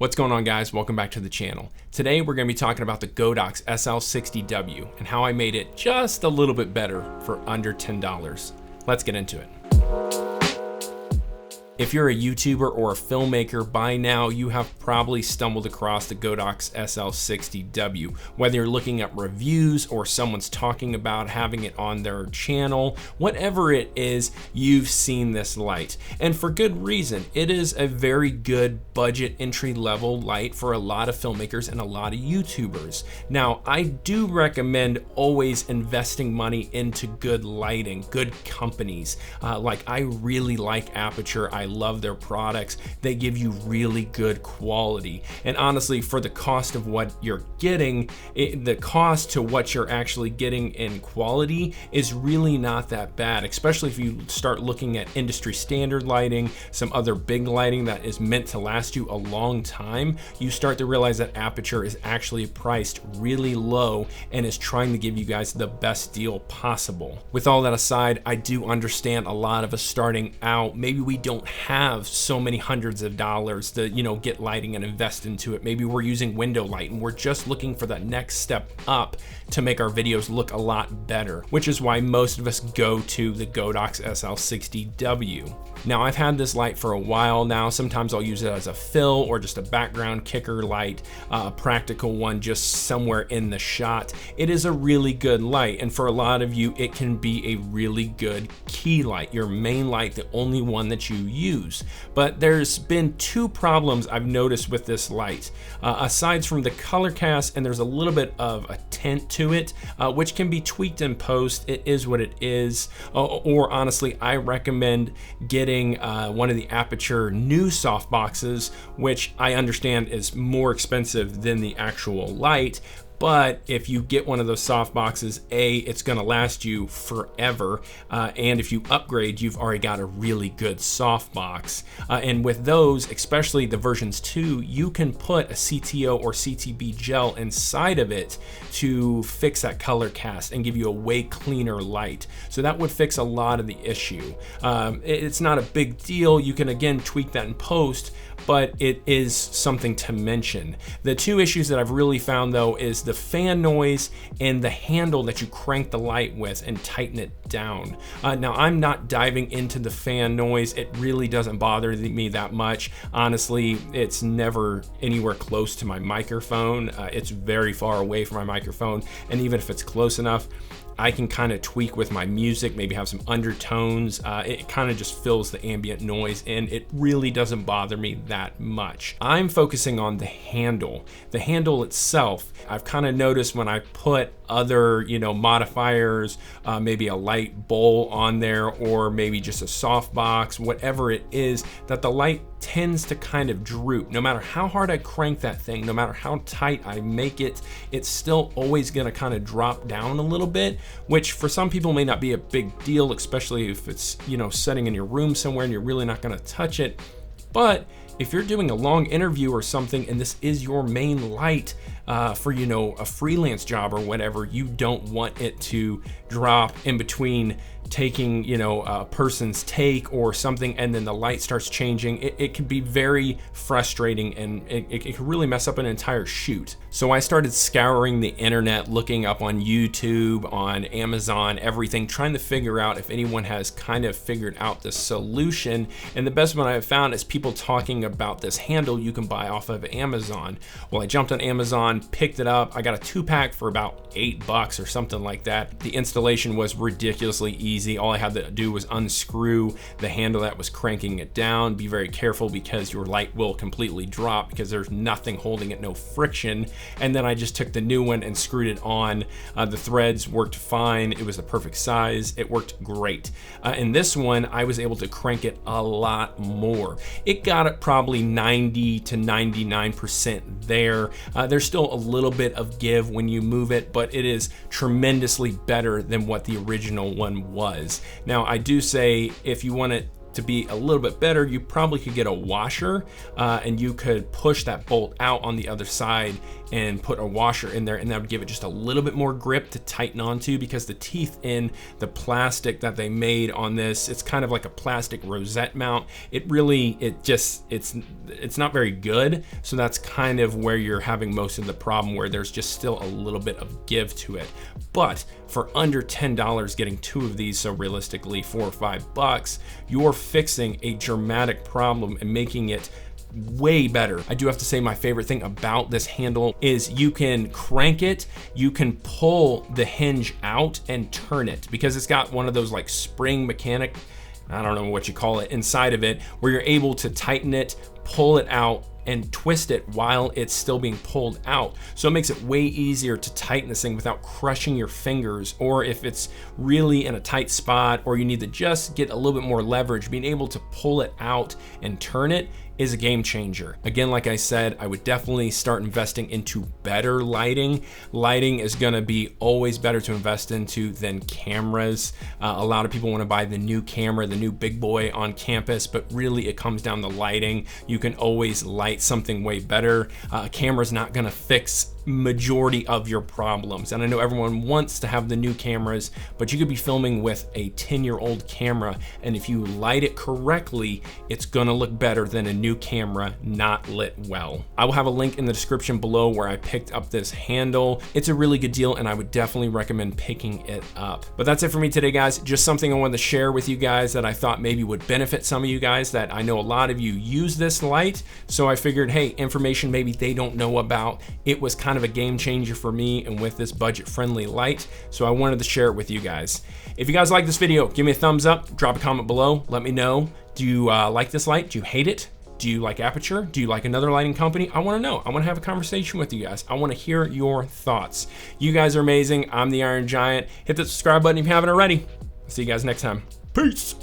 What's going on, guys? Welcome back to the channel. Today we're going to be talking about the Godox SL-60w and how I made it just a little bit better for under $10. Let's get into it. If you're a YouTuber or a filmmaker, by now you have probably stumbled across the Godox SL-60w. Whether you're looking at reviews or someone's talking about having it on their channel, whatever it is, you've seen this light. And for good reason. It is a very good budget entry-level light for a lot of filmmakers and a lot of YouTubers. Now, I do recommend always investing money into good lighting, good companies. Like I really like Aperture. I love their products. They give you really good quality. And honestly, for the cost of what you're getting, the cost to what you're actually getting in quality is really not that bad, especially if you start looking at industry standard lighting, some other big lighting that is meant to last you a long time. You start to realize that Aperture is actually priced really low and is trying to give you guys the best deal possible. With all that aside, I do understand a lot of us starting out, maybe we don't have so many hundreds of dollars to, get lighting and invest into it. Maybe we're using window light and we're just looking for that next step up to make our videos look a lot better, which is why most of us go to the Godox SL-60w. Now, I've had this light for a while now. Sometimes I'll use it as a fill or just a background kicker light, a practical one just somewhere in the shot. It is a really good light, and for a lot of you, it can be a really good key light, your main light, the only one that you use. But there's been two problems I've noticed with this light. Aside from the color cast, and there's a little bit of a tint to it, which can be tweaked in post. It is what it is. Or honestly, I recommend getting one of the Aperture new soft boxes, which I understand is more expensive than the actual light. But if you get one of those soft boxes, it's gonna last you forever. And if you upgrade, you've already got a really good soft box. And with those, especially the versions 2, you can put a CTO or CTB gel inside of it to fix that color cast and give you a way cleaner light. So that would fix a lot of the issue. It's not a big deal. You can again tweak that in post, but it is something to mention. The two issues that I've really found though is the fan noise and the handle that you crank the light with and tighten it down. Now, I'm not diving into the fan noise. It really doesn't bother me that much. Honestly, it's never anywhere close to my microphone. It's very far away from my microphone. And even if it's close enough, I can kind of tweak with my music, maybe have some undertones. It kind of just fills the ambient noise and it really doesn't bother me that much. I'm focusing on the handle. The handle itself, I've kind of noticed when I put other, modifiers, maybe a light bowl on there or maybe just a soft box, whatever it is, that the light tends to kind of droop. No matter how hard I crank that thing, no matter how tight I make it, it's still always gonna kind of drop down a little bit, which for some people may not be a big deal, especially if it's, setting in your room somewhere and you're really not gonna touch it. But if you're doing a long interview or something and this is your main light for a freelance job or whatever, you don't want it to drop in between taking a person's take or something and then the light starts changing. It can be very frustrating and it can really mess up an entire shoot. So I started scouring the internet, looking up on YouTube, on Amazon, everything, trying to figure out if anyone has kind of figured out the solution. And the best one I've found is people talking about this handle you can buy off of Amazon. Well, I jumped on Amazon, picked it up. I got a 2-pack for about $8 or something like that. The installation was ridiculously easy. All I had to do was unscrew the handle that was cranking it down. Be very careful because your light will completely drop because there's nothing holding it, no friction. And then I just took the new one and screwed it on. The threads worked fine. It was the perfect size. It worked great. In this one, I was able to crank it a lot more. It got it probably 90 to 99% there. There's still a little bit of give when you move it, but it is tremendously better than what the original one was. Now, I do say if you want to to be a little bit better, you probably could get a washer and you could push that bolt out on the other side and put a washer in there, and that would give it just a little bit more grip to tighten onto, because the teeth in the plastic that they made on this, it's kind of like a plastic rosette mount. It's not very good. So that's kind of where you're having most of the problem, where there's just still a little bit of give to it. But for under $10, getting 2 of these, so realistically $4 or $5, you're fixing a dramatic problem and making it way better. I do have to say, my favorite thing about this handle is you can crank it, you can pull the hinge out and turn it, because it's got one of those like spring mechanic, I don't know what you call it, inside of it, where you're able to tighten it, pull it out, and twist it while it's still being pulled out. So it makes it way easier to tighten this thing without crushing your fingers, or if it's really in a tight spot or you need to just get a little bit more leverage, being able to pull it out and turn it is a game changer. Again, like I said, I would definitely start investing into better lighting. Lighting is gonna be always better to invest into than cameras. A lot of people wanna buy the new camera, the new big boy on campus, but really it comes down to lighting. You can always light something way better. A camera's not gonna fix majority of your problems. And I know everyone wants to have the new cameras, but you could be filming with a 10-year-old camera, and if you light it correctly, it's gonna look better than a new camera not lit well. I will have a link in the description below where I picked up this handle. It's a really good deal, and I would definitely recommend picking it up. But that's it for me today, guys. Just something I wanted to share with you guys that I thought maybe would benefit some of you guys, that I know a lot of you use this light, so I figured, hey, information maybe they don't know about. It was kind of a game changer for me and with this budget-friendly light, so I wanted to share it with you guys. If you guys like this video, give me a thumbs up, drop a comment below, let me know. Do you like this light? Do you hate it? Do you like Aperture? Do you like another lighting company? I wanna know. I wanna have a conversation with you guys. I wanna hear your thoughts. You guys are amazing. I'm the Iron Giant. Hit the subscribe button if you haven't already. See you guys next time. Peace.